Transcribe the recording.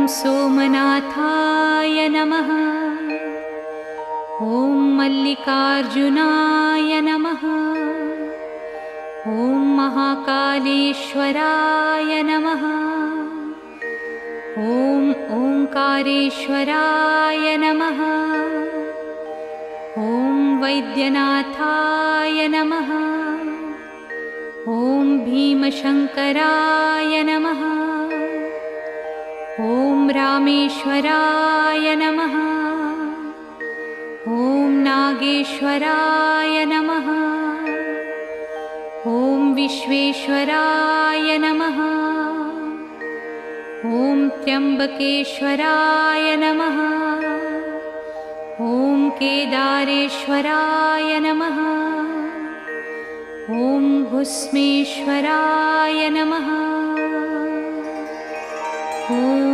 सोमनाथाय नमः। ॐ मल्लिकार्जुनाय नमः। ॐ महाकालेश्वराय नमः। ॐ ओंकारेश्वराय नमः। ॐ वैद्यनाथाय नमः। ॐ भीमशंकराय नमः। ॐ रामेश्वराय नमः। ॐ नागेश्वराय नमः। ॐ विश्वेश्वराय नमः। ॐ त्र्यंबकेश्वराय नमः। ॐ केदारेश्वराय नमः। ॐ भुस्मेश्वराय नमः। ॐ